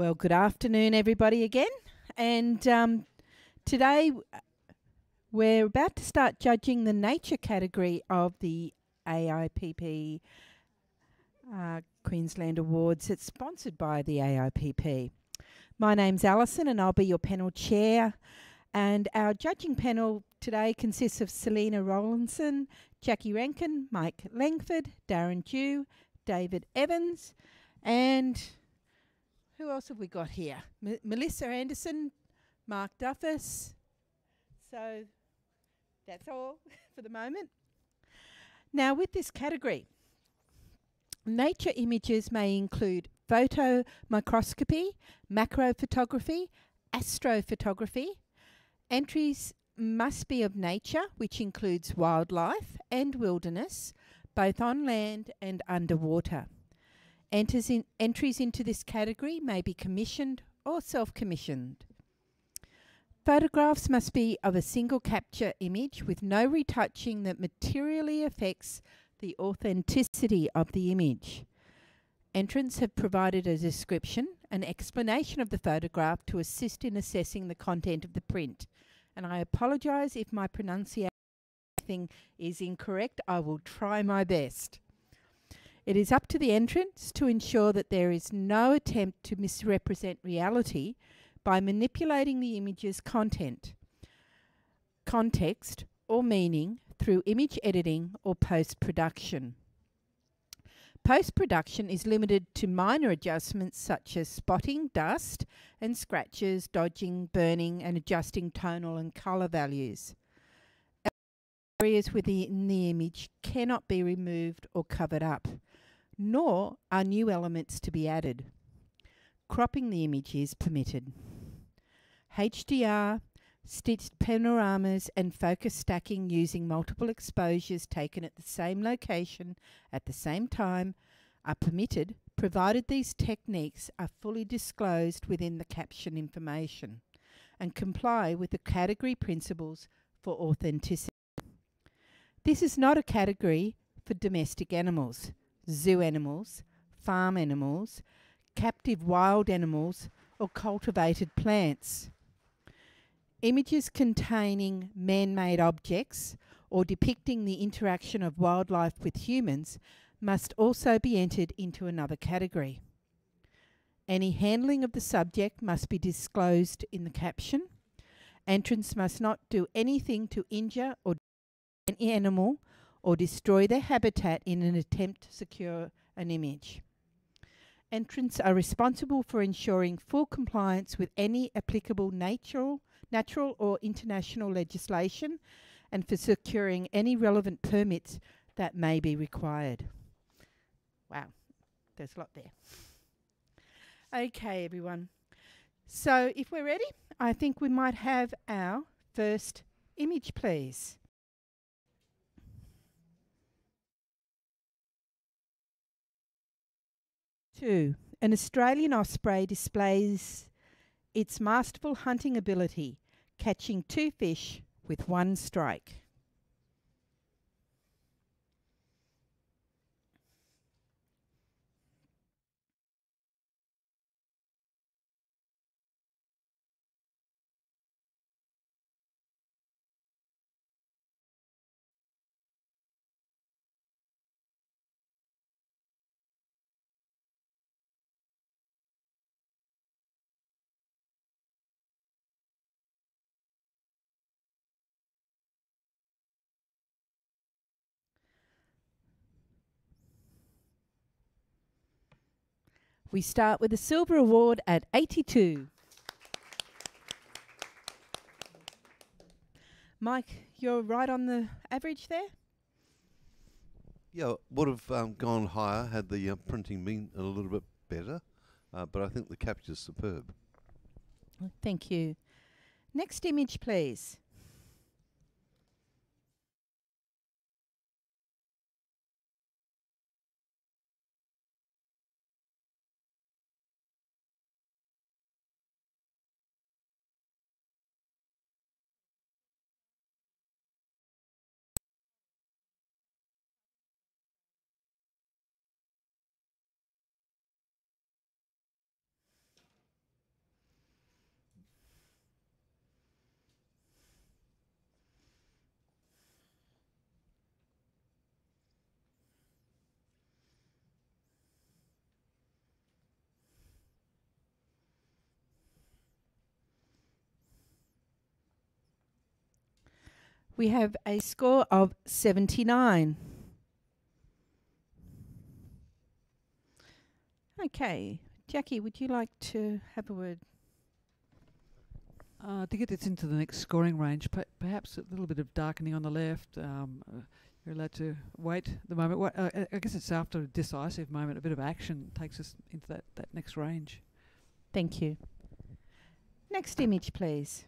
Well, good afternoon, everybody, again. And today we're about to start judging the nature category of the AIPP Queensland Awards. It's sponsored by the AIPP. My name's Alison and I'll be your panel chair. And our judging panel today consists of Selena Rowlandson, Jackie Rankin, Mike Langford, Darren Dew, David Evans, and who else have we got here? Melissa Anderson, Mark Duffus. So that's all for the moment. Now, with this category, nature images may include photomicroscopy, macrophotography, astrophotography. Entries must be of nature, which includes wildlife and wilderness, both on land and underwater. Entries into this category may be commissioned or self-commissioned. Photographs must be of a single capture image with no retouching that materially affects the authenticity of the image. Entrants have provided a description, an explanation of the photograph to assist in assessing the content of the print. And I apologise if my pronunciation is incorrect. I will try my best. It is up to the entrants to ensure that there is no attempt to misrepresent reality by manipulating the image's content, context, or meaning through image editing or post-production. Post-production is limited to minor adjustments such as spotting dust and scratches, dodging, burning, and adjusting tonal and colour values. Areas within the image cannot be removed or covered up, nor are new elements to be added. Cropping the image is permitted. HDR, stitched panoramas and focus stacking using multiple exposures taken at the same location at the same time are permitted, provided these techniques are fully disclosed within the caption information and comply with the category principles for authenticity. This is not a category for domestic animals, zoo animals, farm animals, captive wild animals, or cultivated plants. Images containing man-made objects or depicting the interaction of wildlife with humans must also be entered into another category. Any handling of the subject must be disclosed in the caption. Entrants must not do anything to injure or any animal or destroy their habitat in an attempt to secure an image. Entrants are responsible for ensuring full compliance with any applicable natural or international legislation and for securing any relevant permits that may be required. Wow, there's a lot there. Okay, everyone. So if we're ready, I think we might have our first image, please. Two, an Australian osprey displays its masterful hunting ability, catching 2 fish with 1 strike. We start with the Silver Award at 82. Mike, you're right on the average there? Yeah, would have gone higher had the printing been a little bit better, but I think the capture's superb. Thank you. Next image, please. We have a score of 79. Okay, Jackie, would you like to have a word? To get this into the next scoring range, perhaps a little bit of darkening on the left. You're allowed to wait the moment. I guess it's after a decisive moment, a bit of action takes us into that next range. Thank you. Next image, please.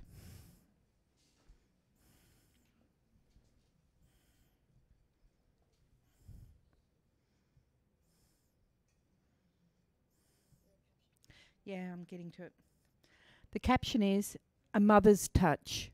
Yeah, I'm getting to it. The caption is "A Mother's Touch."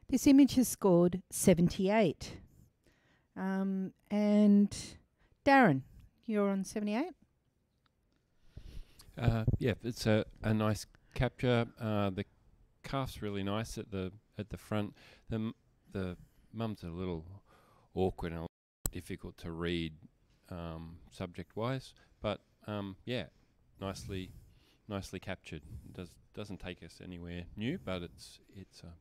This image has scored 78. And Darren, you're on 78? Yeah, it's a nice capture. The calf's really nice at the front. The mum's a little awkward and a little difficult to read subject wise, but yeah, nicely captured. Doesn't take us anywhere new, but it's a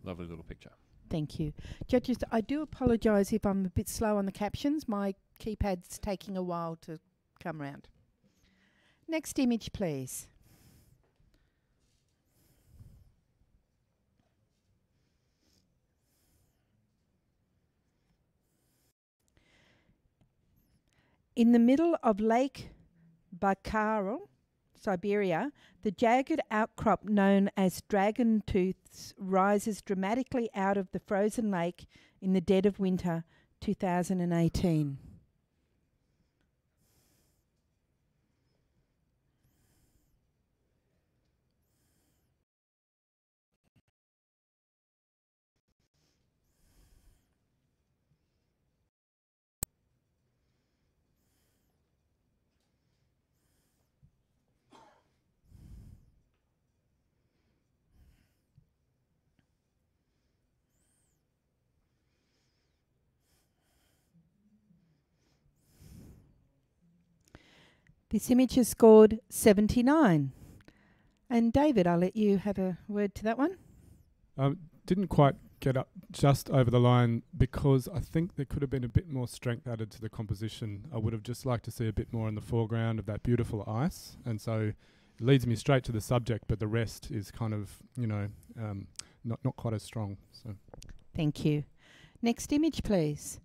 lovely little picture. Thank you. Judges, I do apologise if I'm a bit slow on the captions. My keypad's taking a while to come round. Next image, please. In the middle of Lake Baikal, Siberia, the jagged outcrop known as Dragon Tooths rises dramatically out of the frozen lake in the dead of winter 2018. This image has scored 79. And David, I'll let you have a word to that one. Didn't quite get up just over the line because I think there could have been a bit more strength added to the composition. I would have just liked to see a bit more in the foreground of that beautiful ice. And so it leads me straight to the subject, but the rest is kind of, not quite as strong. So. Thank you. Next image, please.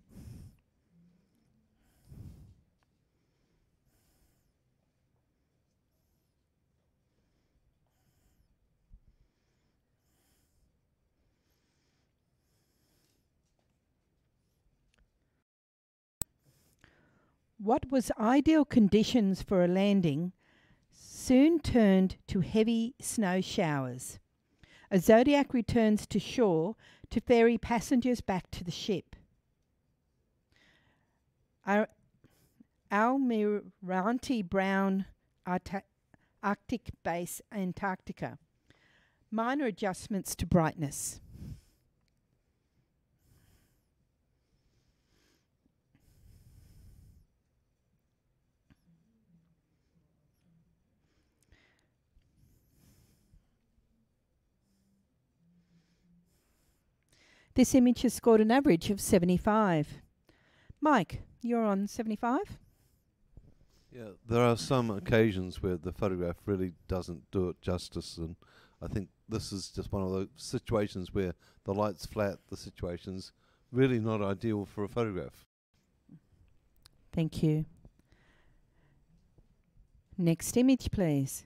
What was ideal conditions for a landing soon turned to heavy snow showers. A Zodiac returns to shore to ferry passengers back to the ship. Almirante Brown, Arctic Base, Antarctica. Minor adjustments to brightness. This image has scored an average of 75. Mike, you're on 75? Yeah, there are some occasions where the photograph really doesn't do it justice, and I think this is just one of those situations where the light's flat, the situation's really not ideal for a photograph. Thank you. Next image, please.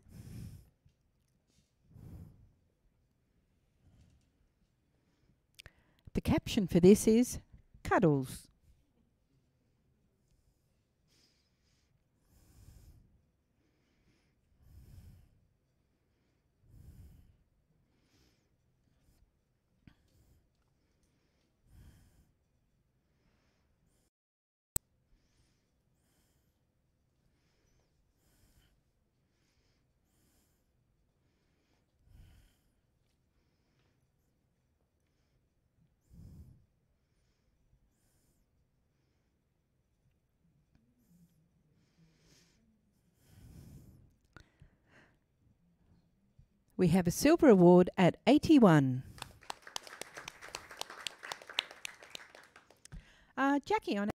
The caption for this is Cuddles. We have a silver award at 81. Jackie, on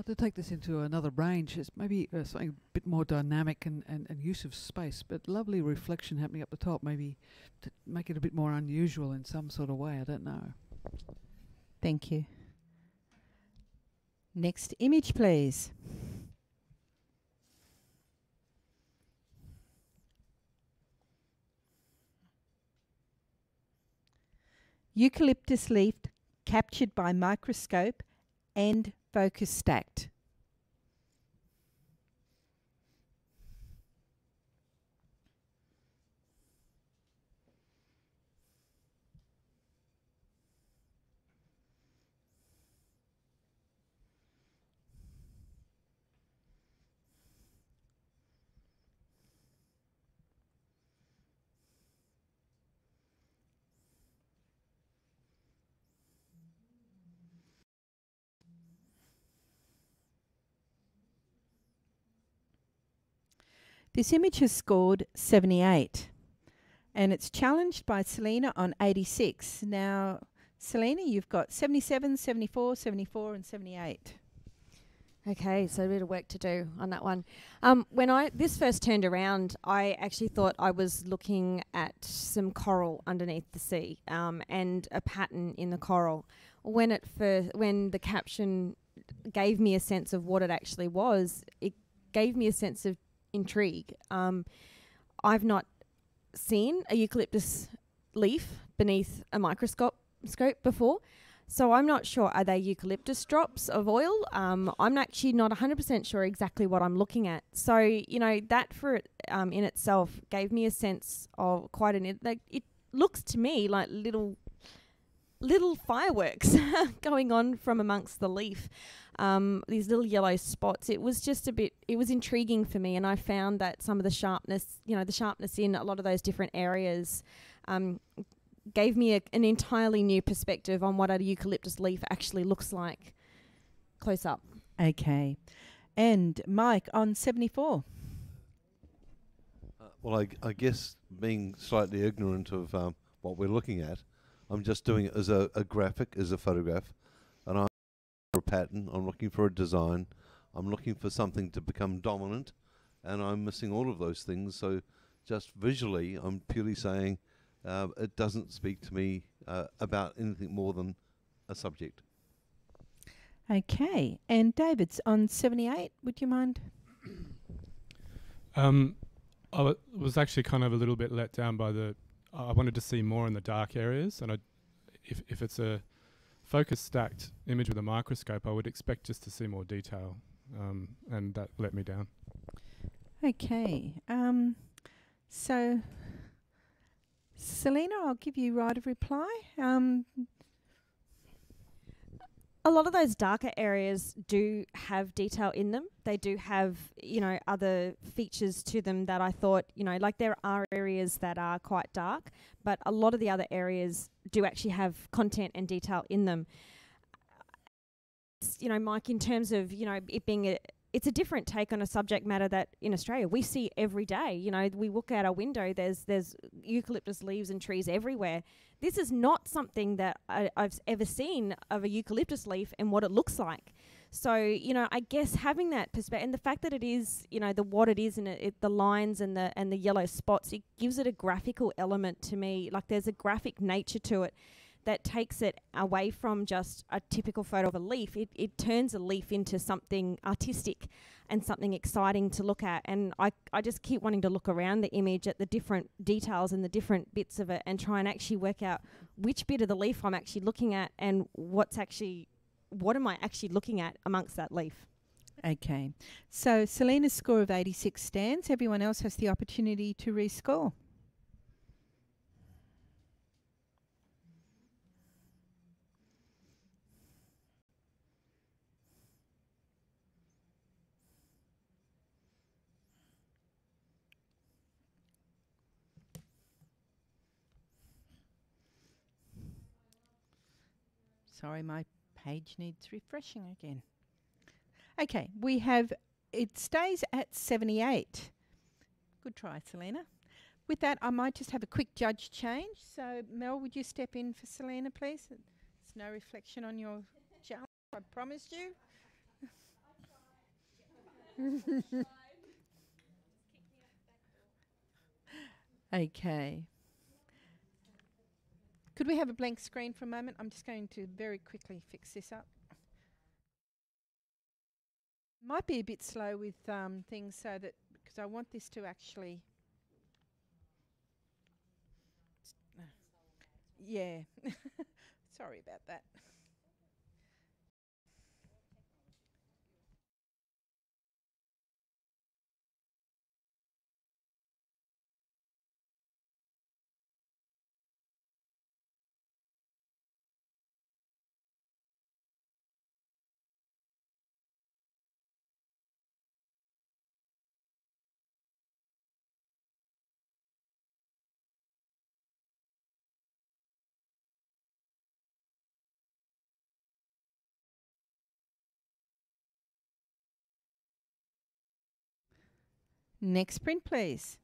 To take this into another range, it's maybe something a bit more dynamic and use of space, but lovely reflection happening up the top, maybe to make it a bit more unusual in some sort of way. I don't know. Thank you. Next image, please. Eucalyptus leaf captured by microscope and focus stacked. This image has scored 78 and it's challenged by Selena on 86. Now, Selena, you've got 77, 74, 74 and 78. Okay, so a bit of work to do on that one. When this first turned around, I actually thought I was looking at some coral underneath the sea and a pattern in the coral. When the caption gave me a sense of what it actually was, it gave me a sense of intrigue. I've not seen a eucalyptus leaf beneath a microscope before, so I'm not sure, are they eucalyptus drops of oil? I'm actually not 100% sure exactly what I'm looking at. So, that for it in itself gave me a sense of quite it looks to me like little fireworks going on from amongst the leaf. These little yellow spots. It was intriguing for me, and I found that some of the sharpness in a lot of those different areas gave me an entirely new perspective on what a eucalyptus leaf actually looks like close up. Okay. And Mike on 74. Well, I guess being slightly ignorant of what we're looking at, I'm just doing it as a graphic, as a photograph, and I'm looking for a pattern, I'm looking for a design, I'm looking for something to become dominant, and I'm missing all of those things. So just visually, I'm purely saying it doesn't speak to me about anything more than a subject. Okay. And David's on 78. Would you mind? I was actually kind of a little bit let down by I wanted to see more in the dark areas, and if it's a focus stacked image with a microscope, I would expect just to see more detail, and that let me down. Okay. So, Selena, I'll give you right of reply. A lot of those darker areas do have detail in them. They do have, other features to them that I thought, like there are areas that are quite dark, but a lot of the other areas do actually have content and detail in them. Mike, in terms of, it being it's a different take on a subject matter that in Australia we see every day. We look out our window, there's eucalyptus leaves and trees everywhere. This is not something that I've ever seen of a eucalyptus leaf and what it looks like. So, I guess having that perspective and the fact that it is, what it is and the lines and the yellow spots, it gives it a graphical element to me. Like there's a graphic nature to it that takes it away from just a typical photo of a leaf. It turns a leaf into something artistic and something exciting to look at. And I just keep wanting to look around the image at the different details and the different bits of it and try and actually work out which bit of the leaf I'm actually looking at and what am I actually looking at amongst that leaf. Okay. So Selena's score of 86 stands. Everyone else has the opportunity to rescore. Sorry, my page needs refreshing again. Okay, it stays at 78. Good try, Selena. with that, I might just have a quick judge change. So, Mel, would you step in for Selena, please? There's no reflection on your challenge, I promised you. Okay. Could we have a blank screen for a moment? I'm just going to very quickly fix this up. Might be a bit slow with things so that, because I want this to actually, yeah. Sorry about that. Next print, please.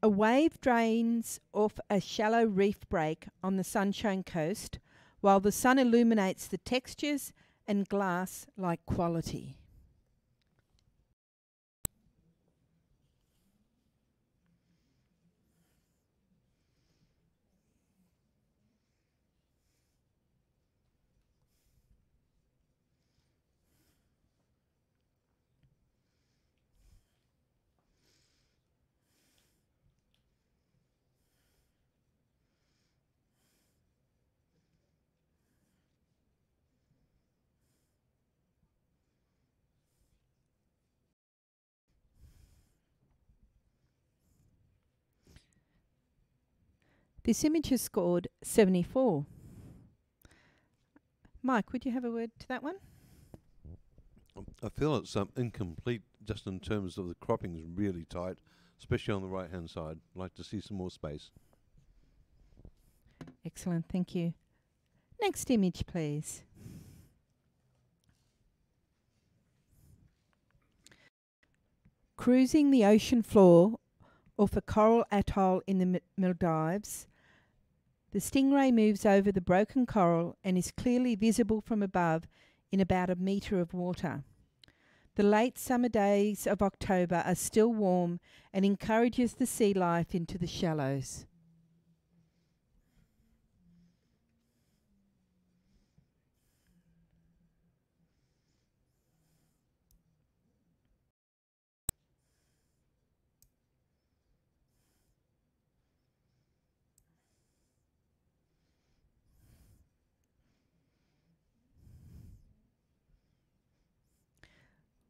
A wave drains off a shallow reef break on the Sunshine Coast, while the sun illuminates the textures and glass-like quality. This image has scored 74. Mike, would you have a word to that one? I feel it's incomplete just in terms of the cropping's really tight, especially on the right-hand side. I'd like to see some more space. Excellent, thank you. Next image, please. Cruising the ocean floor off a coral atoll in the Maldives, the stingray moves over the broken coral and is clearly visible from above in about a metre of water. The late summer days of October are still warm and encourages the sea life into the shallows.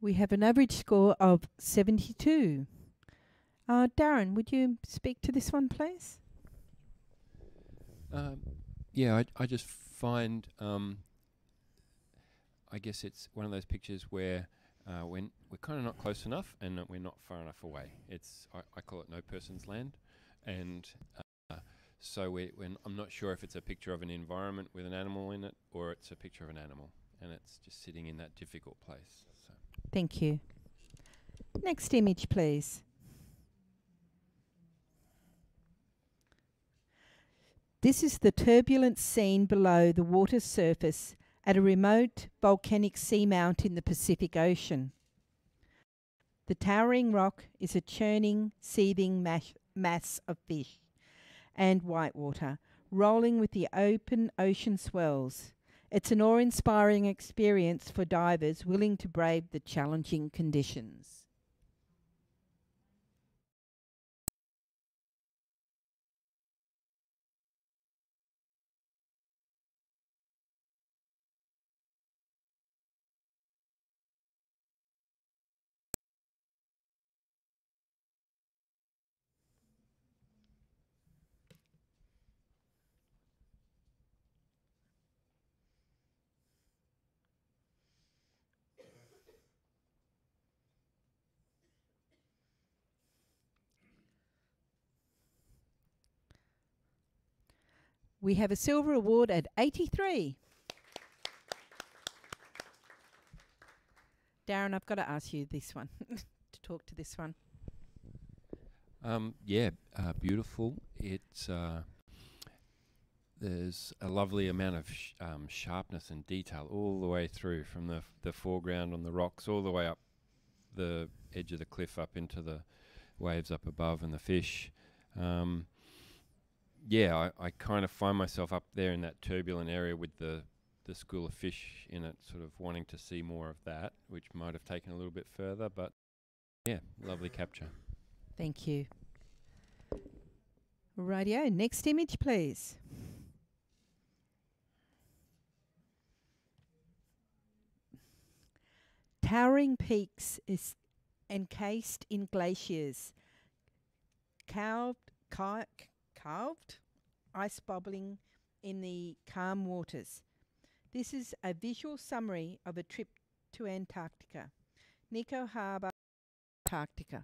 We have an average score of 72. Darren, would you speak to this one, please? Yeah, I just find, I guess it's one of those pictures where when we're kind of not close enough and we're not far enough away. It's I call it no person's land, and so when I'm not sure if it's a picture of an environment with an animal in it or it's a picture of an animal, and it's just sitting in that difficult place. So. Thank you. Next image, please. This is the turbulent scene below the water's surface at a remote volcanic seamount in the Pacific Ocean. The towering rock is a churning, seething mass of fish and whitewater, rolling with the open ocean swells. It's an awe-inspiring experience for divers willing to brave the challenging conditions. We have a silver award at 83. Darren, I've got to ask you this one, to talk to this one. Beautiful. It's there's a lovely amount of sharpness and detail all the way through, from the foreground on the rocks all the way up the edge of the cliff up into the waves up above and the fish. I kind of find myself up there in that turbulent area with the school of fish in it, sort of wanting to see more of that, which might have taken a little bit further, but yeah, lovely capture. Thank you. Rightio, next image please. Towering peaks is encased in glaciers, carved ice bubbling in the calm waters. This is a visual summary of a trip to Antarctica. Nico Harbour, Antarctica.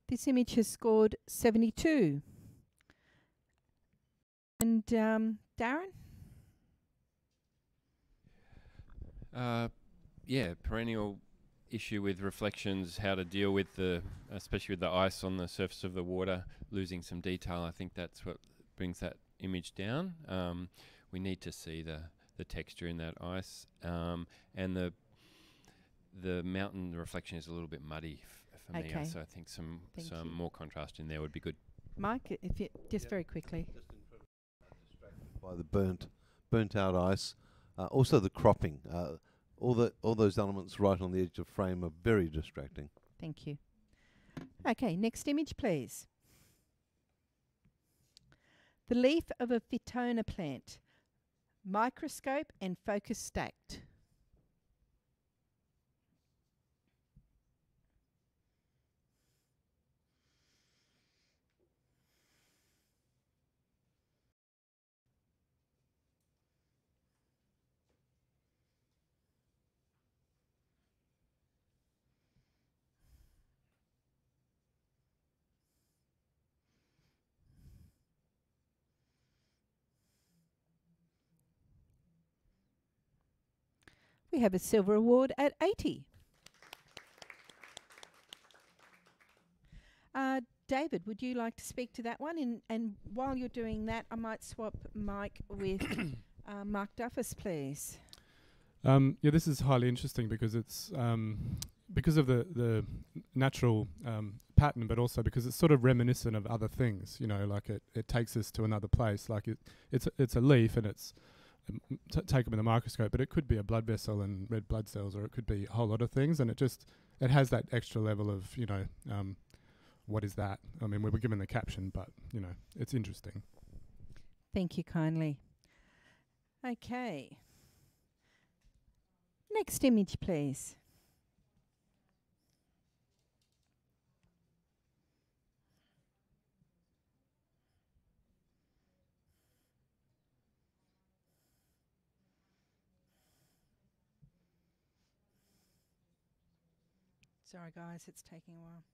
This image has scored 72. And Darren? Perennial issue with reflections, how to deal with especially with the ice on the surface of the water, losing some detail. I think that's what brings that image down. We need to see the texture in that ice, and the mountain reflection is a little bit muddy for me. So I think some more contrast in there would be good. Mike, if you just very quickly. Just incredibly distracted by the burnt out ice. Also the cropping. All those elements right on the edge of the frame are very distracting. Thank you. Okay, next image, please. The leaf of a Phytona plant. Microscope and focus stacked. We have a silver award at 80. David, would you like to speak to that one? And while you're doing that, I might swap Mike with Mark Duffus, please. This is highly interesting because it's because of the natural pattern, but also because it's sort of reminiscent of other things. You know, like it takes us to another place. Like it's a leaf and it's taken with a microscope, but it could be a blood vessel and red blood cells, or it could be a whole lot of things, and it has that extra level of, you know, what is that? I mean, we were given the caption, but, you know, it's interesting. Thank you kindly. Okay. Next image, please. Sorry, guys, it's taking a while.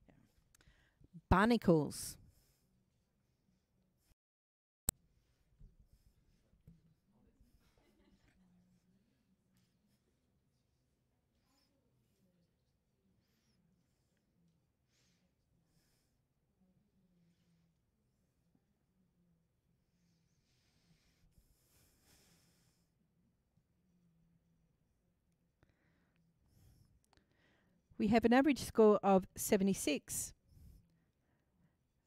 Yeah. Barnacles. We have an average score of 76.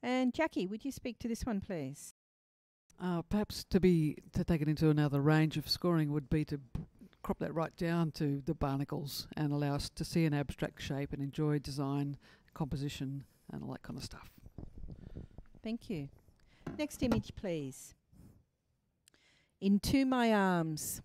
And Jackie, would you speak to this one, please? Perhaps to take it into another range of scoring would be to crop that right down to the barnacles and allow us to see an abstract shape and enjoy design, composition, and all that kind of stuff. Thank you. Next image, please. Into My Arms.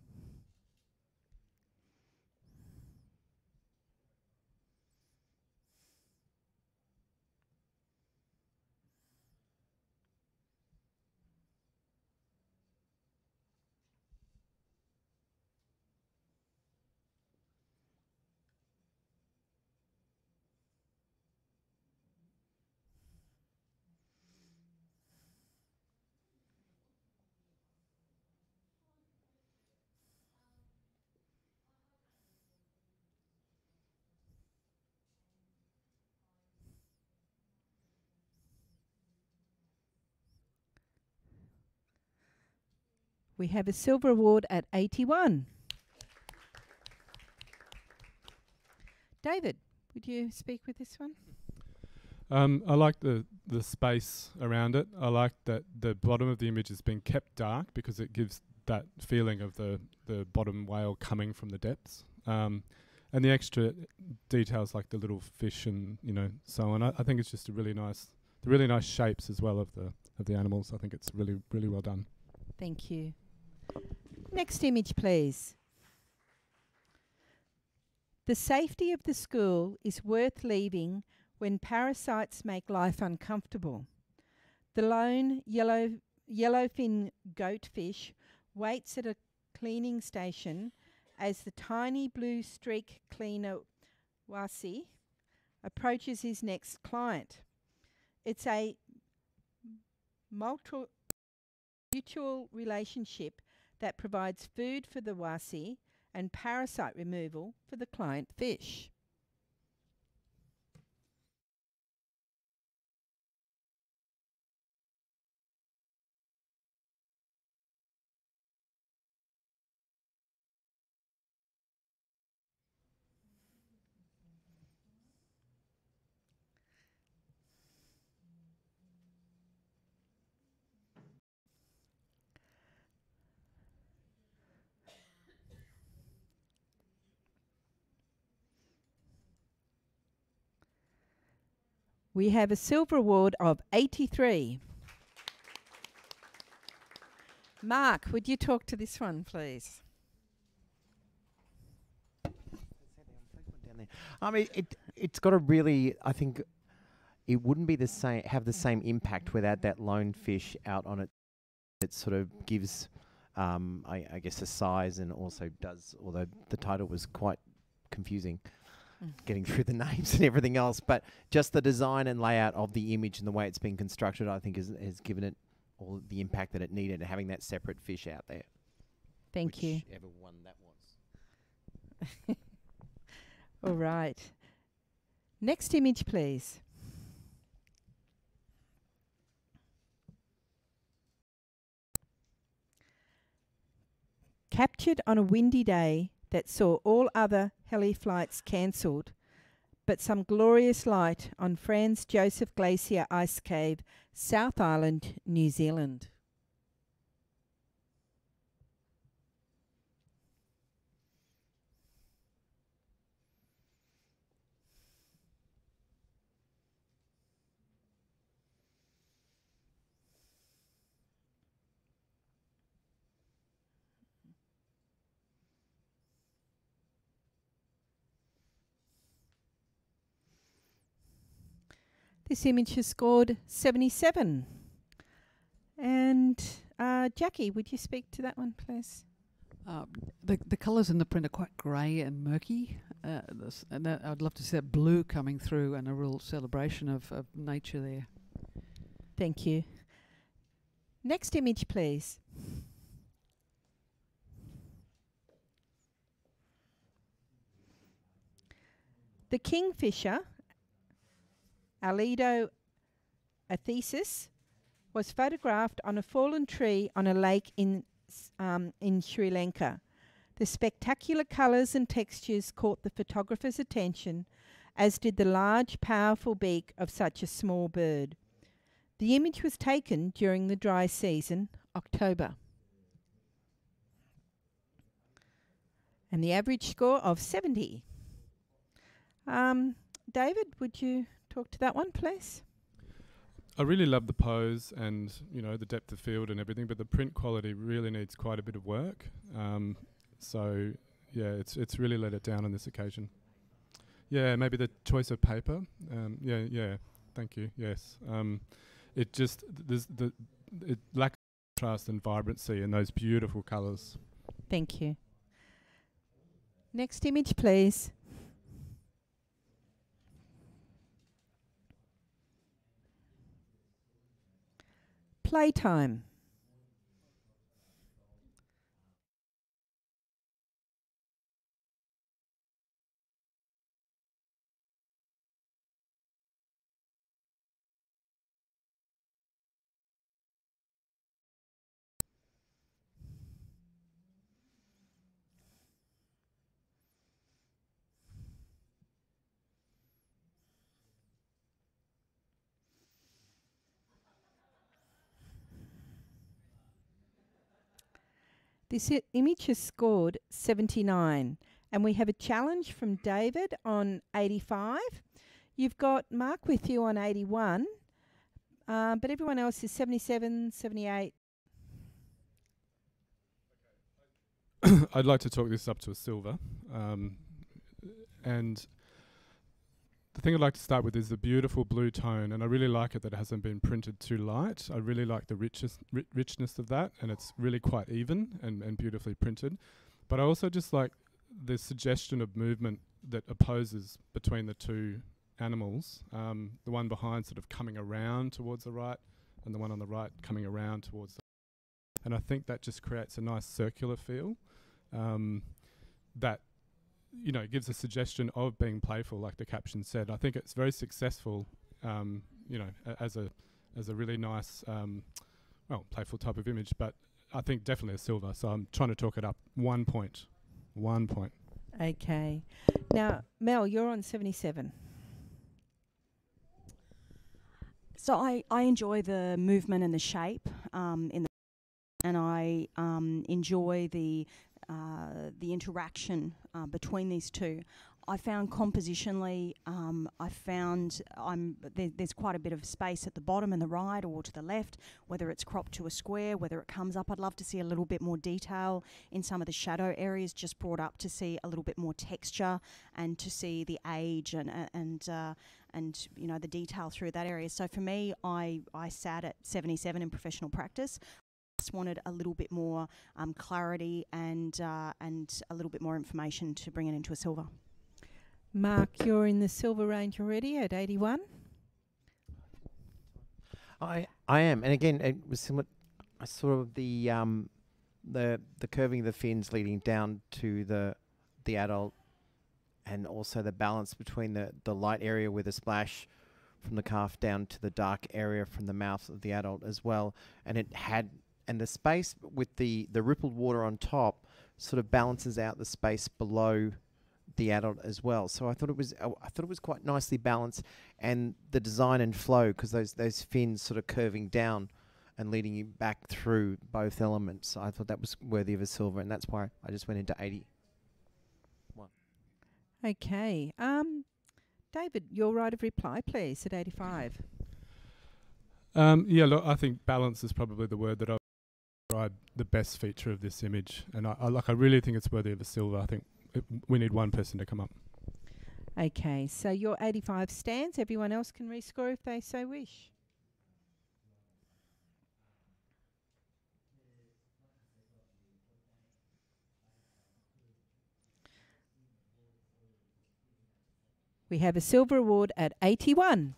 We have a silver award at 81. David, would you speak with this one? I like the space around it. I like that the bottom of the image has been kept dark because it gives that feeling of the bottom whale coming from the depths. And the extra details like the little fish and so on. I think it's just the really nice shapes as well of the animals. I think it's really, really well done. Thank you. Next image, please. The safety of the school is worth leaving when parasites make life uncomfortable. The lone yellowfin goatfish waits at a cleaning station as the tiny blue streak cleaner Wasi approaches his next client. It's a mutual relationship that provides food for the Wasi and parasite removal for the client fish. We have a silver award of 83. Mark, would you talk to this one, please? I mean, it's got a really, I think, it wouldn't be have the same impact without that lone fish out on it. It sort of gives, I guess, a size, and also does, although the title was quite confusing, getting through the names and everything else, but just the design and layout of the image and the way it's been constructed, I think, has given it all the impact that it needed, having that separate fish out there. Thank you. Whichever one that was. All right. Next image, please. Captured on a windy day that saw all other heli flights cancelled, but some glorious light on Franz Josef Glacier Ice Cave, South Island, New Zealand. This image has scored 77. And Jackie, would you speak to that one, please? The colours in the print are quite grey and murky, and I'd love to see that blue coming through and a real celebration of nature there. Thank you. Next image, please. The kingfisher, Allido athesis, was photographed on a fallen tree on a lake in Sri Lanka. The spectacular colours and textures caught the photographer's attention, as did the large, powerful beak of such a small bird. The image was taken during the dry season, October. And the average score of 70. David, would you talk to that one, please? I really love the pose and the depth of field and everything, but the print quality really needs quite a bit of work. So yeah, it's really let it down on this occasion. Yeah, maybe the choice of paper. Yeah. Thank you. Yes. It just it lacks contrast and vibrancy and those beautiful colours. Thank you. Next image, please. Playtime. This image has scored 79, and we have a challenge from David on 85. You've got Mark with you on 81, but everyone else is 77, 78. I'd like to talk this up to a silver. And the thing I'd like to start with is the beautiful blue tone, and I really like it that it hasn't been printed too light. I really like the richness of that, and it's really quite even and beautifully printed. But I also just like the suggestion of movement that opposes between the two animals. The one behind sort of coming around towards the right, and the one on the right coming around towards the right. And I think that just creates a nice circular feel that, you know, gives a suggestion of being playful, like the caption said. I think it's very successful, you know, as a really nice, well, playful type of image. But I think definitely a silver. So I'm trying to talk it up 1 point. 1 point. Okay. Now, Mel, you're on 77. So I enjoy the movement and the shape and I enjoy the interaction between these two. I found compositionally, there's quite a bit of space at the bottom and the right or to the left, whether it's cropped to a square, whether it comes up. I'd love to see a little bit more detail in some of the shadow areas, just brought up to see a little bit more texture and to see the age and you know, the detail through that area. So for me, I sat at 77 in professional practice. Just wanted a little bit more clarity and a little bit more information to bring it into a silver. Mark, you're in the silver range already at 81. I am, and again, it was similar. I sort of the curving of the fins leading down to the adult, and also the balance between the light area with a splash from the calf down to the dark area from the mouth of the adult as well, and the space with the rippled water on top sort of balances out the space below the adult as well. So I thought it was quite nicely balanced, and the design and flow, because those fins sort of curving down and leading you back through both elements. I thought that was worthy of a silver, and that's why I just went into 81. Okay. David, your right of reply, please, at 85. Yeah, look, I think balance is probably the word that I describe the best feature of this image, and I really think it's worthy of a silver. I think we need one person to come up. Okay, so your 85 stands. Everyone else can rescore if they so wish. We have a silver award at 81.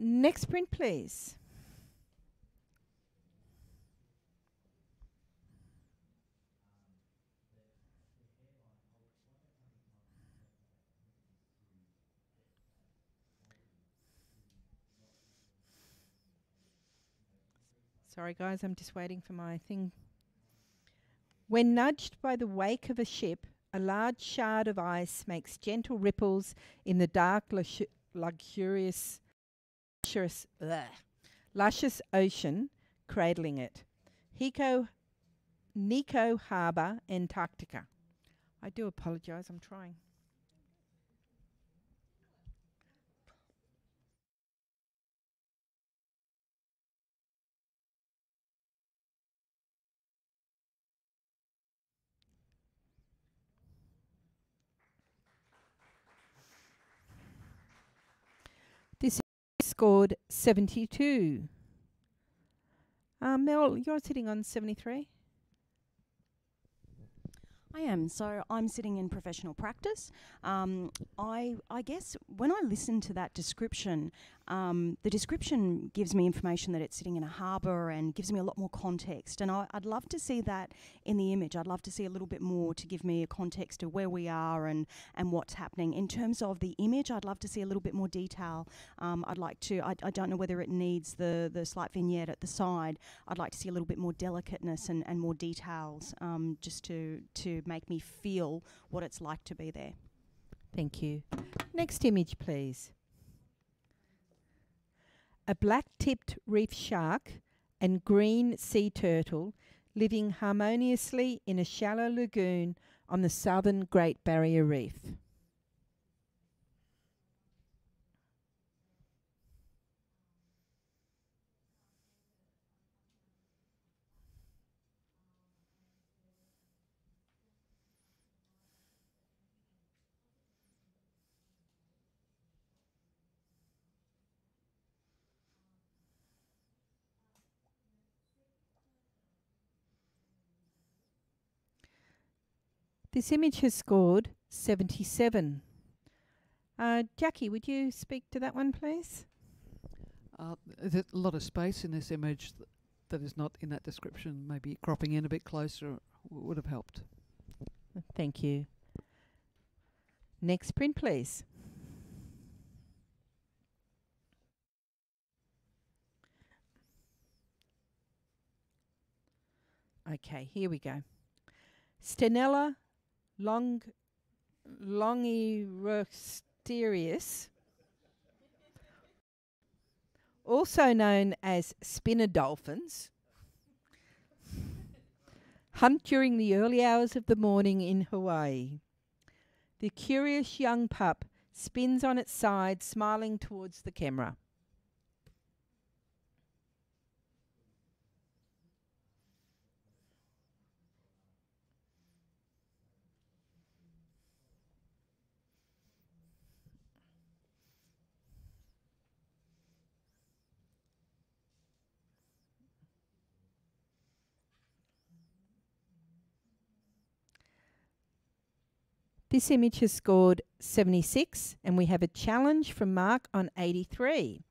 Next print, please. Sorry, guys, I'm just waiting for my thing. When nudged by the wake of a ship, a large shard of ice makes gentle ripples in the dark, luscious ocean, cradling it. Nico Harbour, Antarctica. I do apologise, I'm trying. This scored 72. Mel, you're sitting on 73. I am. So I'm sitting in professional practice. I guess when I listen to that description, the description gives me information that it's sitting in a harbour and gives me a lot more context. And I'd love to see that in the image. I'd love to see a little bit more to give me a context of where we are and what's happening. In terms of the image, I'd love to see a little bit more detail. I'd like to, I don't know whether it needs the slight vignette at the side. I'd like to see a little bit more delicateness and more details just to make me feel what it's like to be there. Thank you. Next image, please. a black-tipped reef shark and green sea turtle living harmoniously in a shallow lagoon on the southern Great Barrier Reef. This image has scored 77. Jackie, would you speak to that one, please? There's a lot of space in this image that is not in that description. Maybe cropping in a bit closer would have helped. Thank you. Next print, please. Okay, here we go. Stenella longirosterius, also known as spinner dolphins, hunt during the early hours of the morning in Hawaii. The curious young pup spins on its side, smiling towards the camera. This image has scored 76, and we have a challenge from Mark on 83.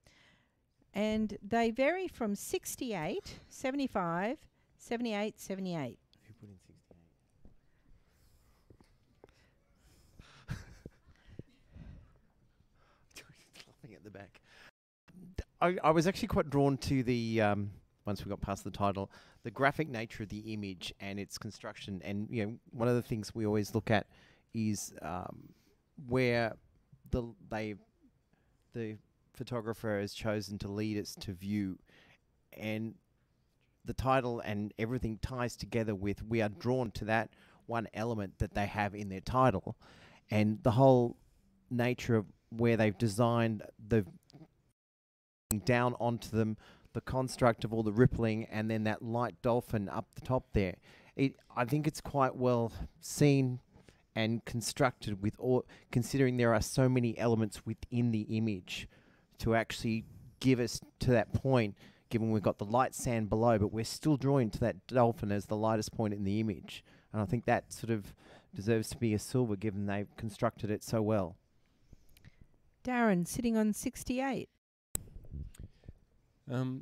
And they vary from 68, 75, 78, 78. Who put in 68? Laughing at the back. I was actually quite drawn to the, once we got past the title, the graphic nature of the image and its construction. And, you know, one of the things we always look at is where the photographer has chosen to lead us to view, and the title and everything ties together with, we are drawn to that one element that they have in their title, and the whole nature of where they've designed the down onto them, the construct of all the rippling, and then that light dolphin up the top there. I think it's quite well seen and constructed with all, considering there are so many elements within the image to actually give us to that point, given we've got the light sand below, but we're still drawing to that dolphin as the lightest point in the image. And I think that sort of deserves to be a silver, given they've constructed it so well. Darren, sitting on 68. I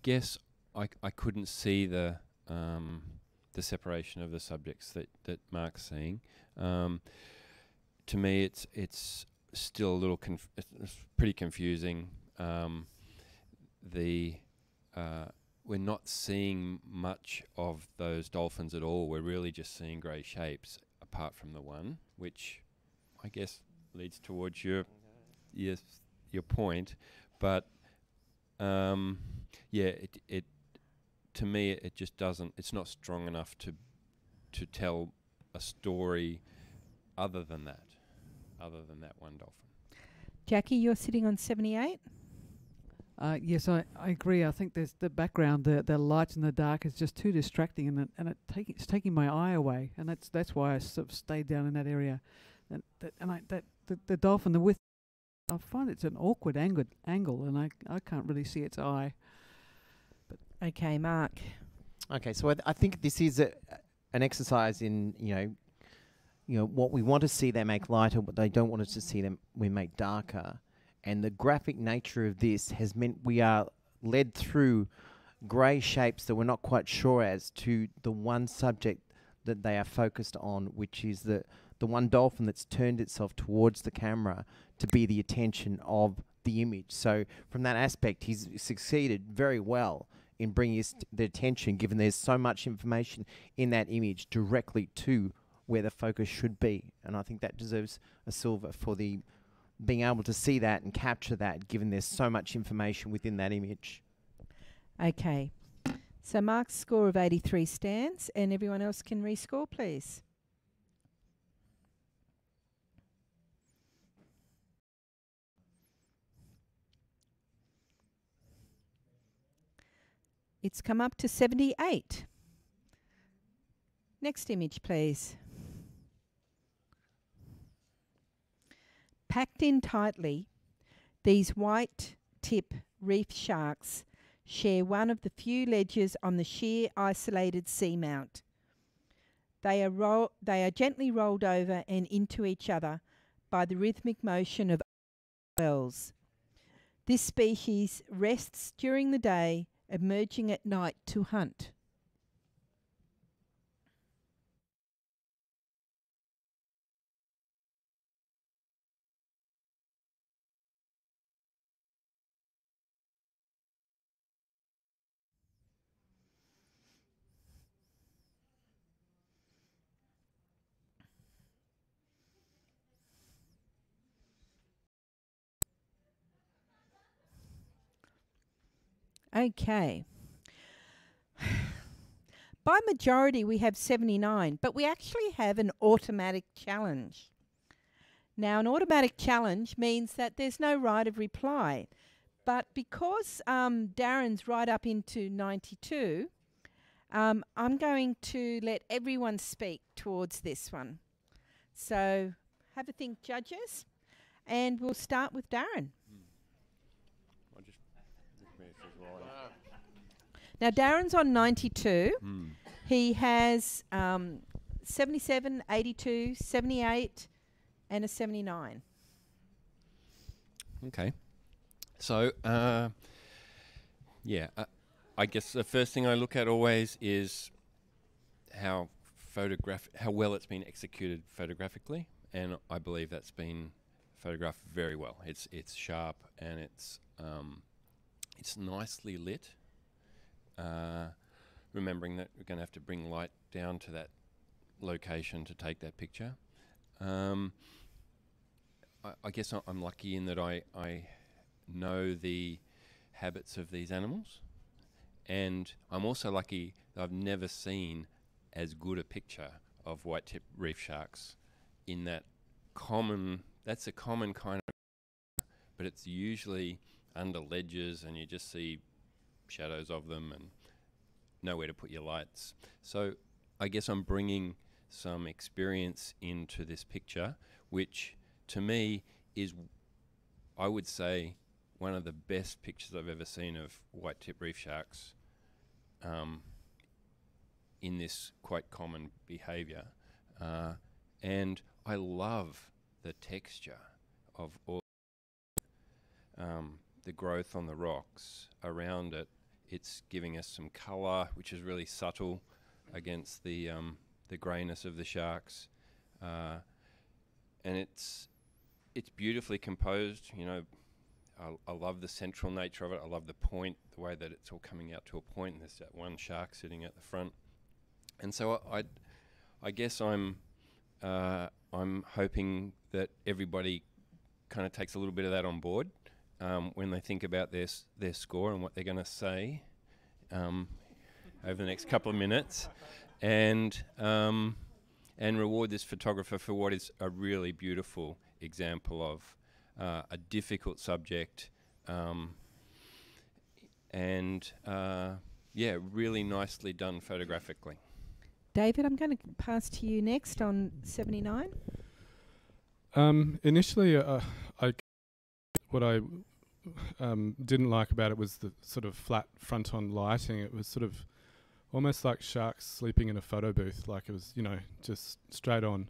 guess I couldn't see the separation of the subjects that Mark's seeing. To me, it's still a little it's pretty confusing. We're not seeing much of those dolphins at all. We're really just seeing grey shapes, apart from the one, which I guess leads towards your point. But it to me, it just doesn't. It's not strong enough to tell a story other than that one dolphin. Jackie, you're sitting on 78. Yes, I agree. I think there's the background, the light and the dark is just too distracting, and it's taking my eye away, and that's why I sort of stayed down in that area. And the dolphin, the width, I find it's an awkward angle, and I can't really see its eye. But okay, Mark. Okay, so I think this is an exercise in you know what we want to see them make lighter, what they don't want us to see them we make darker. And the graphic nature of this has meant we are led through grey shapes that we're not quite sure as to the one subject that they are focused on, which is the one dolphin that's turned itself towards the camera to be the attention of the image. So from that aspect, he's succeeded very well in bringing the attention, given there's so much information in that image directly to where the focus should be. And I think that deserves a silver for the being able to see that and capture that, given there's so much information within that image. Okay. So Mark's score of 83 stands, and everyone else can rescore, please. It's come up to 78. Next image, please. Packed in tightly, these white tip reef sharks share one of the few ledges on the sheer isolated seamount. They are gently rolled over and into each other by the rhythmic motion of wells. This species rests during the day, emerging at night to hunt. Okay. By majority, we have 79, but we actually have an automatic challenge. Now, an automatic challenge means that there's no right of reply. But because Darren's right up into 92, I'm going to let everyone speak towards this one. So have a think, judges, and we'll start with Darren. Now, Darren's on 92. He has 77, 82, 78, and a 79. Okay. So, yeah, I guess the first thing I look at always is how well it's been executed photographically, and I believe that's been photographed very well. It's sharp and it's nicely lit. Remembering that we're going to have to bring light down to that location to take that picture. I guess I'm lucky in that I know the habits of these animals, and I'm also lucky that I've never seen as good a picture of white-tip reef sharks in that that's a common kind of, but it's usually under ledges and you just see shadows of them and nowhere to put your lights. So I guess I'm bringing some experience into this picture, which to me is, I would say, one of the best pictures I've ever seen of white-tip reef sharks in this quite common behaviour. And I love the texture of all the growth on the rocks around it. It's giving us some colour, which is really subtle against the greyness of the sharks, and it's beautifully composed. You know, I love the central nature of it. I love the point, the way that it's all coming out to a point. And there's that one shark sitting at the front, and so I guess I'm hoping that everybody kind of takes a little bit of that on board. When they think about their score and what they're going to say over the next couple of minutes, and reward this photographer for what is a really beautiful example of a difficult subject, and really nicely done photographically. David, I'm going to pass to you next on 79. Initially, what I didn't like about it was the sort of flat front-on lighting. It was sort of almost like sharks sleeping in a photo booth, like it was, you know, just straight on.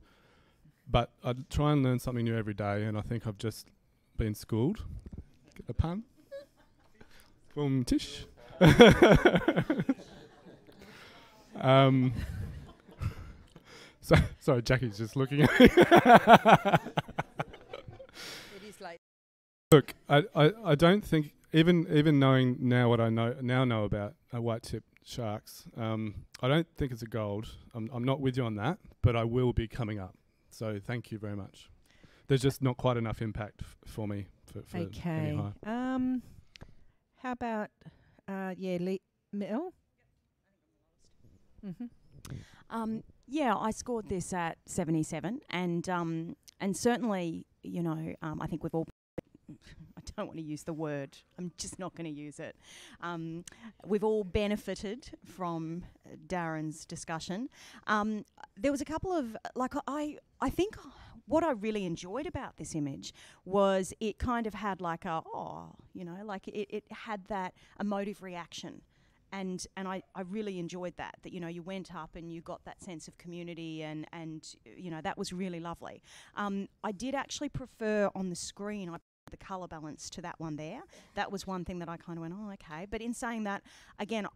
But I try and learn something new every day, and I think I've just been schooled. Get the pun? Boom, tish. So, sorry, Jackie's just looking at me. It is late. Look, I don't think, even knowing now what I know about white-tip sharks, I don't think it's a gold. I'm not with you on that, but I will be coming up. So thank you very much. There's just not quite enough impact for me for any Okay. high. How about Mel? Yeah, I scored this at 77, and certainly, I think we've all. I don't want to use the word. I'm just not going to use it. We've all benefited from Darren's discussion. There was a couple of I think what I really enjoyed about this image was it kind of had it had that emotive reaction. And I really enjoyed that you went up and you got that sense of community and that was really lovely. I did actually prefer on the screen, the colour balance to that one there. That was one thing that I kind of went, oh, okay. But in saying that, again,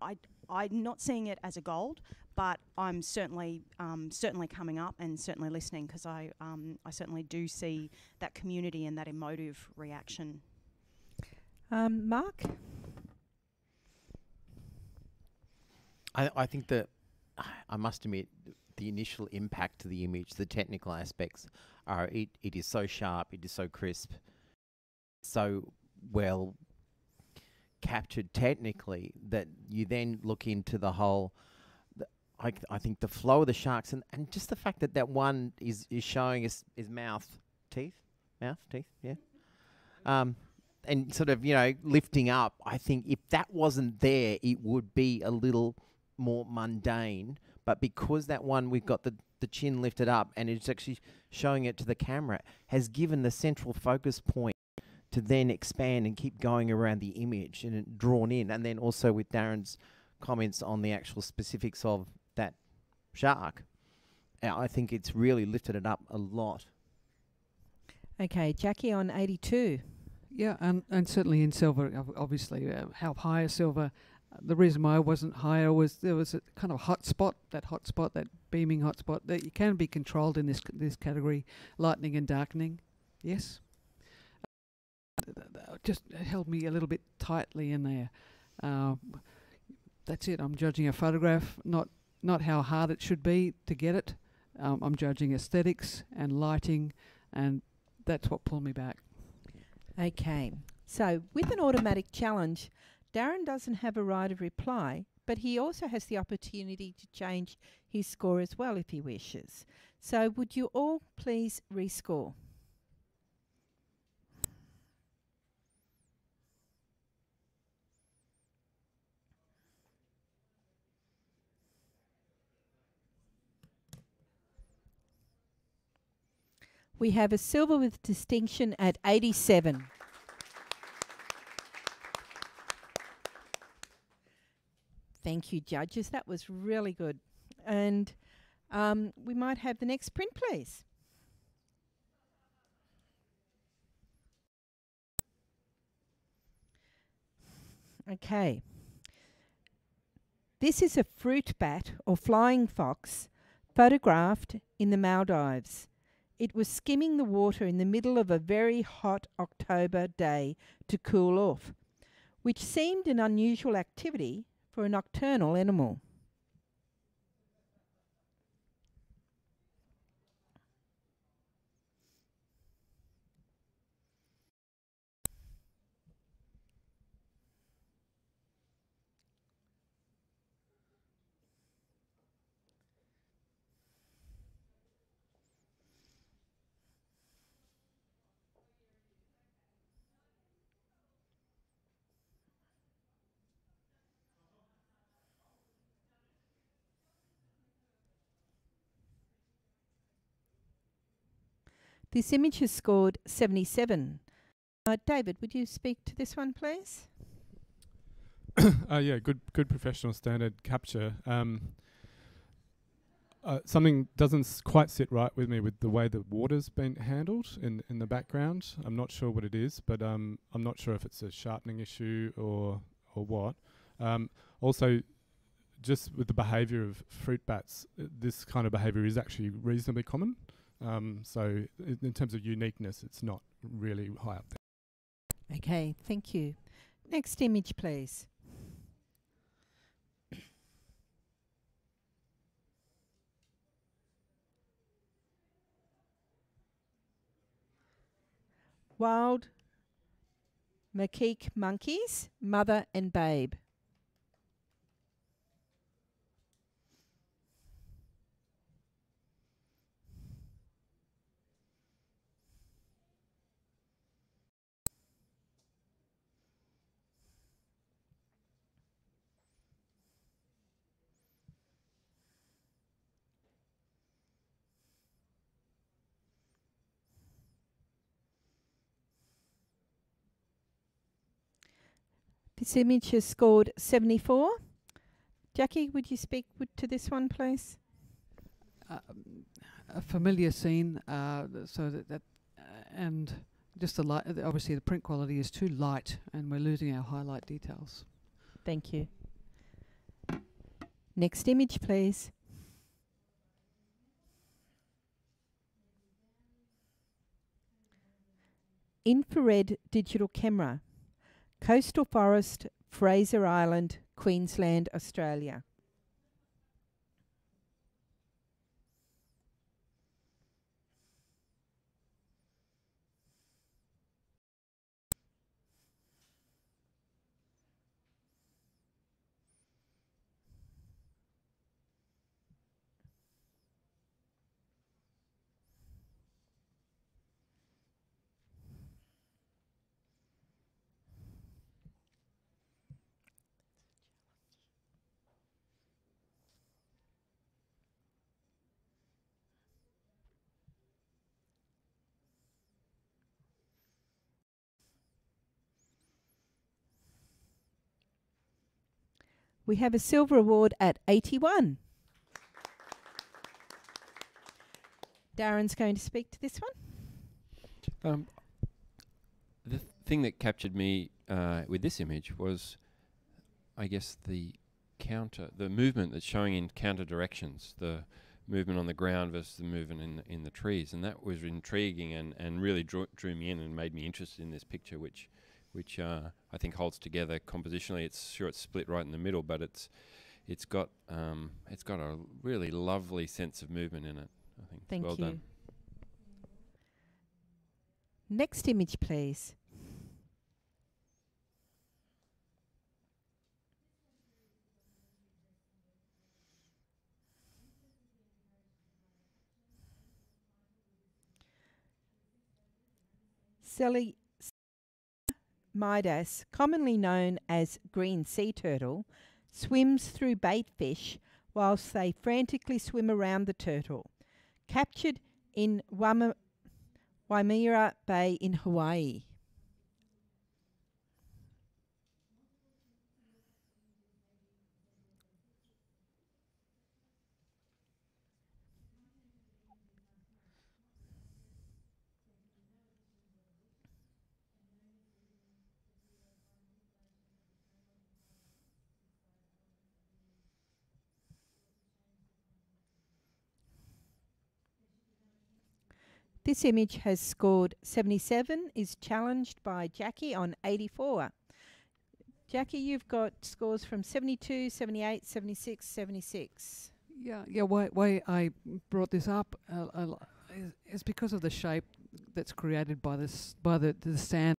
I'm not seeing it as a gold, but I'm certainly coming up and certainly listening because I certainly do see that community and that emotive reaction. Mark? I think that I must admit the initial impact to the image, the technical aspects are it is so sharp, it is so crisp, so well captured technically that you then look into the whole. I think the flow of the sharks and just the fact that one is showing his mouth teeth, yeah. And sort of lifting up. I think if that wasn't there, it would be a little more mundane, but because that one we've got the chin lifted up and it's actually showing it to the camera has given the central focus point to then expand and keep going around the image and it drawn in, and then also with Darren's comments on the actual specifics of that shark, I think it's really lifted it up a lot. Okay, Jackie on 82. Yeah, and certainly in silver, obviously, how high is silver? The reason why I wasn't higher was there was a kind of that beaming hot spot that you can be controlled in this category, lightening and darkening. Yes. Just held me a little bit tightly in there. That's it. I'm judging a photograph, not how hard it should be to get it. I'm judging aesthetics and lighting, and that's what pulled me back. Okay, so with an automatic challenge, Darren doesn't have a right of reply, but he also has the opportunity to change his score as well if he wishes. So would you all please rescore? We have a silver with distinction at 87. Thank you, judges. That was really good. And we might have the next print, please. Okay. This is a fruit bat or flying fox photographed in the Maldives. It was skimming the water in the middle of a very hot October day to cool off, which seemed an unusual activity for a nocturnal animal. This image has scored 77. David, would you speak to this one, please? Yeah, good professional standard capture. Something doesn't quite sit right with me with the way the water's been handled in the background. I'm not sure what it is, but I'm not sure if it's a sharpening issue or what. Also, just with the behaviour of fruit bats, this kind of behaviour is actually reasonably common. So in terms of uniqueness, it's not really high up there. Okay, thank you. Next image, please. Wild macaque monkeys, mother and babe. This image has scored 74. Jackie, would you speak to this one, please? A familiar scene, so and just the light. Obviously, the print quality is too light, and we're losing our highlight details. Thank you. Next image, please. Infrared digital camera. Coastal forest, Fraser Island, Queensland, Australia. We have a silver award at 81. Darren's going to speak to this one. The thing that captured me with this image was, I guess, the movement that's showing in counter directions, the movement on the ground versus the movement in the trees, and that was intriguing and really drew me in and made me interested in this picture, which I think holds together compositionally. It's split right in the middle, but it's got a really lovely sense of movement in it. I think. Thank well you. done. Next image, please. Midas, commonly known as green sea turtle, swims through bait fish whilst they frantically swim around the turtle. Captured in Waimea Bay in Hawaii. This image has scored 77, is challenged by Jackie on 84. Jackie, you've got scores from 72, 78, 76, 76. Yeah. Why I brought this up is because of the shape that's created by the sand.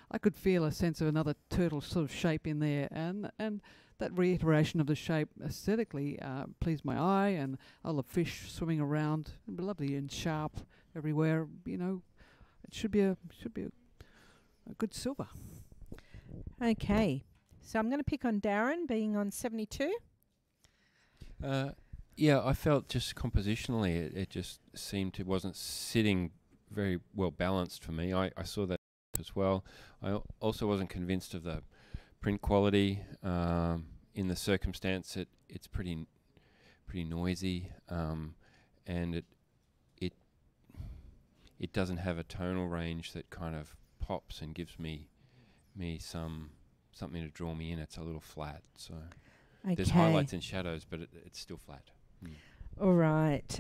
I could feel a sense of another turtle sort of shape in there, and that reiteration of the shape aesthetically pleased my eye, and all the fish swimming around, lovely and sharp everywhere. You know, it should be a good silver. Okay, so I'm going to pick on Darren, being on 72. Yeah, I felt just compositionally it just wasn't sitting very well balanced for me. I saw that as well. I also wasn't convinced of the print quality. In the circumstance, it's pretty noisy, and it doesn't have a tonal range that kind of pops and gives me something to draw me in. It's a little flat, so there's highlights and shadows, but it's still flat. All right,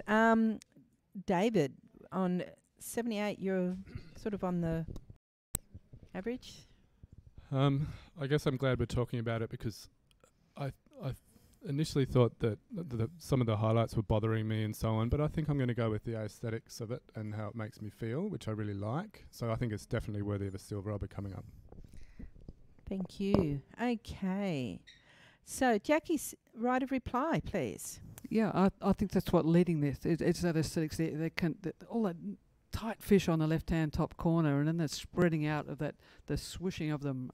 David, on 78, you're sort of on the average. I guess I'm glad we're talking about it because I initially thought that some of the highlights were bothering me and so on, but I think I'm going to go with the aesthetics of it and how it makes me feel, which I really like. So I think it's definitely worthy of a silver. I'll be coming up. Thank you. Okay. So, Jackie's right of reply, please. Yeah, I think that's what leading this. It's that aesthetics. All that tight fish on the left-hand top corner, and then the spreading out of that, the swooshing of them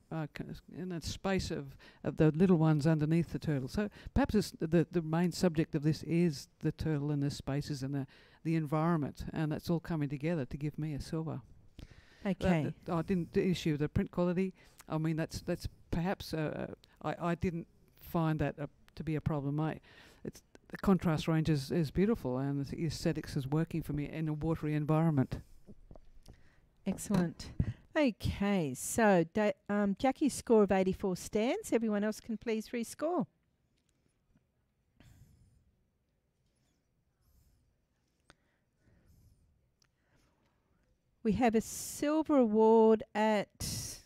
in that space of the little ones underneath the turtle. So perhaps the main subject of this is the turtle and the spaces and the environment, and that's all coming together to give me a silver. Okay. I didn't issue the print quality. I mean, that's perhaps I didn't find that to be a problem. The contrast range is beautiful, and the aesthetics is working for me in a watery environment. Excellent. Okay, so Jackie's score of 84 stands. Everyone else can please rescore. We have a silver award at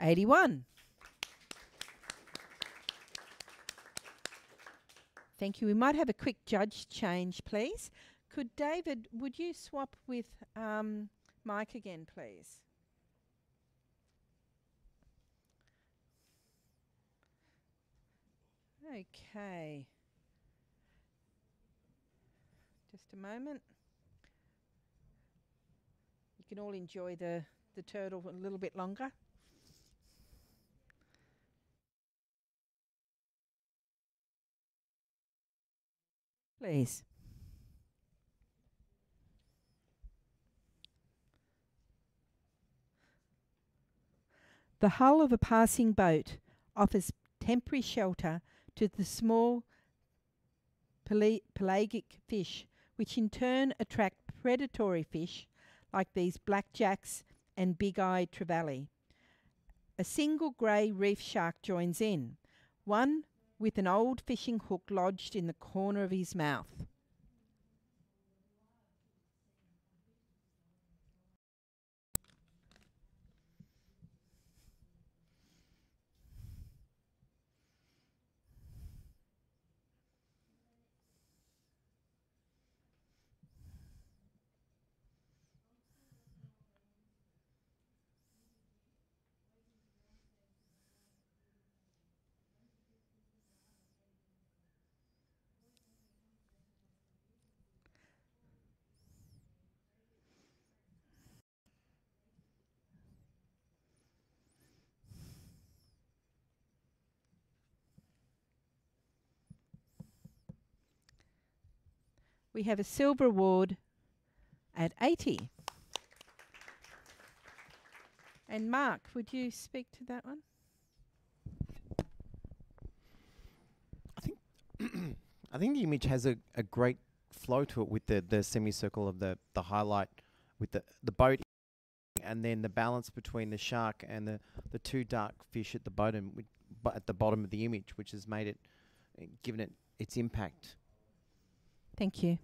81. Thank you. We might have a quick judge change, please. Could David, would you swap with Mike again, please? Okay. Just a moment. You can all enjoy the turtle a little bit longer. Please. The hull of a passing boat offers temporary shelter to the small pelagic fish, which in turn attract predatory fish like these blackjacks and big-eyed trevally. A single grey reef shark joins in, one with an old fishing hook lodged in the corner of his mouth. We have a silver award at 80. And Mark, would you speak to that one? I think the image has a great flow to it with the semicircle of the highlight with the boat, and then the balance between the shark and the two dark fish at the bottom, at the bottom of the image, which has made it, given it its impact. Thank you.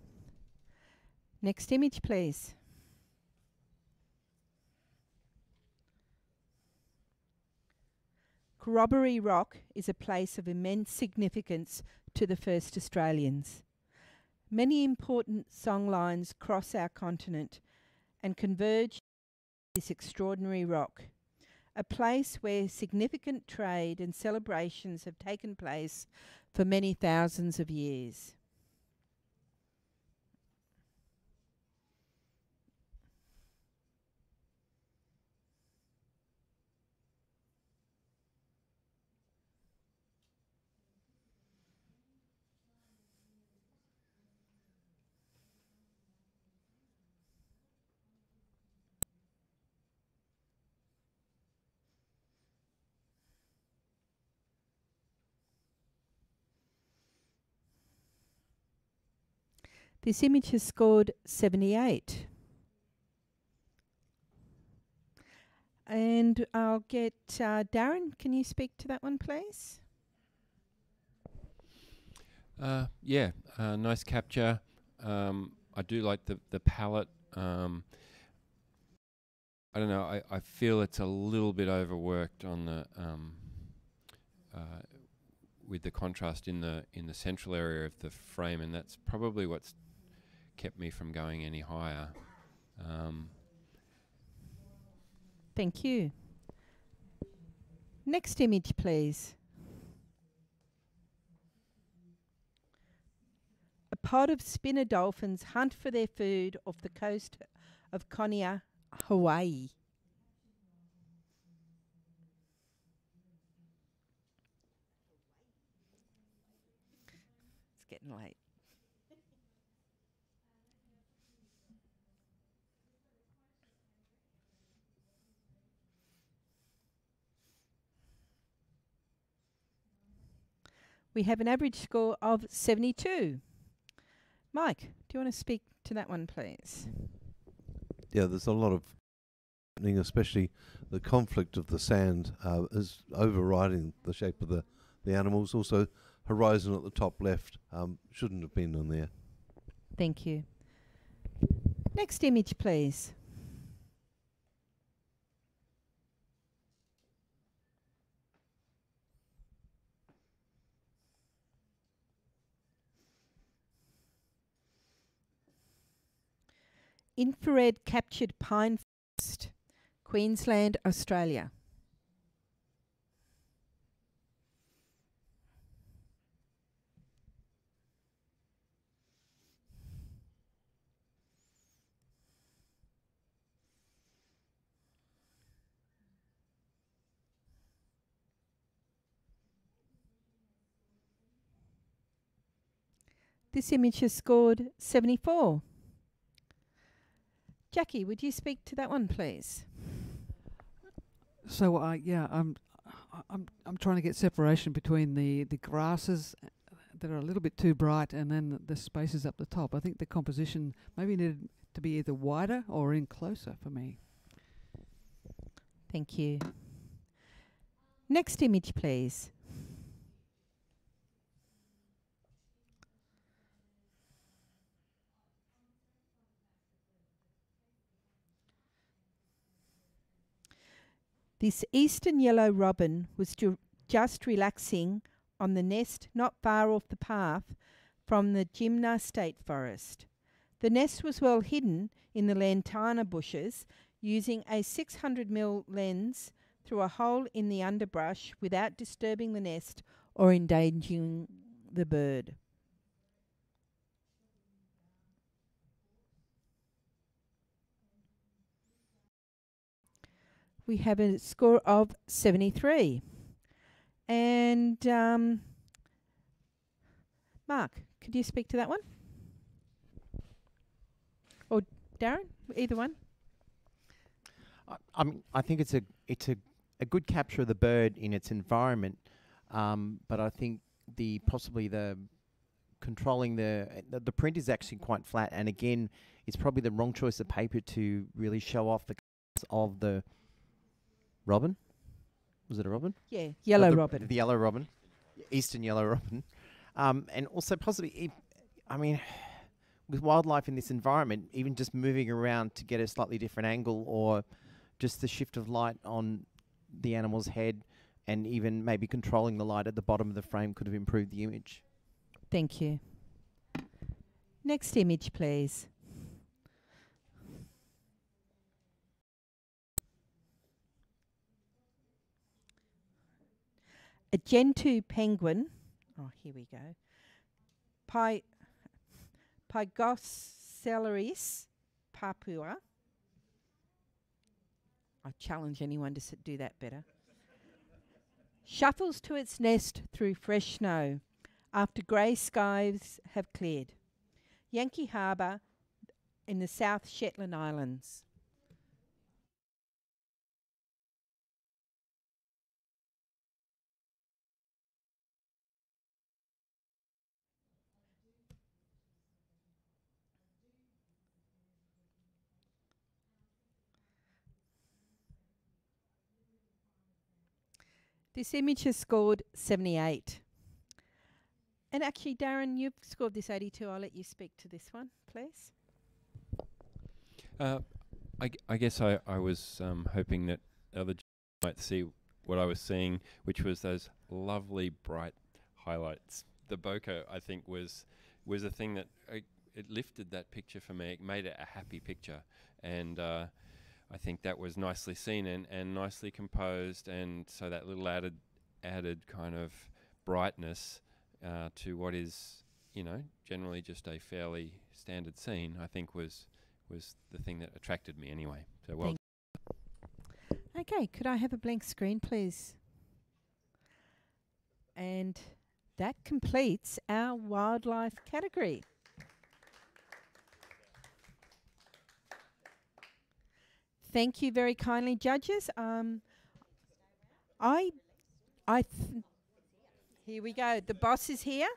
Next image, please. Corroboree Rock is a place of immense significance to the first Australians. Many important songlines cross our continent and converge on this extraordinary rock, a place where significant trade and celebrations have taken place for many thousands of years. This image has scored 78. And I'll get Darren, can you speak to that one, please? Nice capture. I do like the palette. I don't know, I feel it's a little bit overworked on the with the contrast in the central area of the frame, and that's probably what's kept me from going any higher. Thank you. Next image, please. A pod of spinner dolphins hunt for their food off the coast of Konia, Hawaii. It's getting late. We have an average score of 72. Mike, do you want to speak to that one, please? Yeah, there's a lot of happening, especially the conflict of the sand is overriding the shape of the animals. Also, horizon at the top left shouldn't have been on there. Thank you. Next image, please. Infrared captured pine forest, Queensland, Australia. This image has scored 74. Jackie, would you speak to that one, please? So I'm trying to get separation between the grasses that are a little bit too bright and then the spaces up the top. I think the composition maybe needed to be either wider or in closer for me. Thank you. Next image, please. This eastern yellow robin was just relaxing on the nest not far off the path from the Jimna State Forest. The nest was well hidden in the lantana bushes using a 600mm lens through a hole in the underbrush without disturbing the nest or endangering the bird. We have a score of 73. And Mark, could you speak to that one? Or Darren, either one? I think it's a good capture of the bird in its environment, but I think possibly the controlling the print is actually quite flat, and again, it's probably the wrong choice of paper to really show off the colours of the robin. Was it a robin? Yeah, yellow robin. The yellow robin, eastern yellow robin, and also possibly, with wildlife in this environment, even just moving around to get a slightly different angle, or just the shift of light on the animal's head, and even maybe controlling the light at the bottom of the frame could have improved the image. Thank you. Next image, please. A Gentoo penguin. Oh, here we go. Pygoscelerus papua. I challenge anyone to do that better. Shuffles to its nest through fresh snow after grey skies have cleared. Yankee Harbour in the South Shetland Islands. This image has scored 78. And actually, Darren, you've scored this 82. I'll let you speak to this one, please. I guess I was hoping that other might see what I was seeing, which was those lovely, bright, highlights. The bokeh, I think, was a thing that it lifted that picture for me. It made it a happy picture, and I think that was nicely seen and nicely composed, and so that little added kind of brightness to what is, you know, generally just a fairly standard scene, I think was the thing that attracted me anyway. So well. Okay, could I have a blank screen, please? And that completes our wildlife category. Thank you very kindly, judges. Here we go. The boss is here.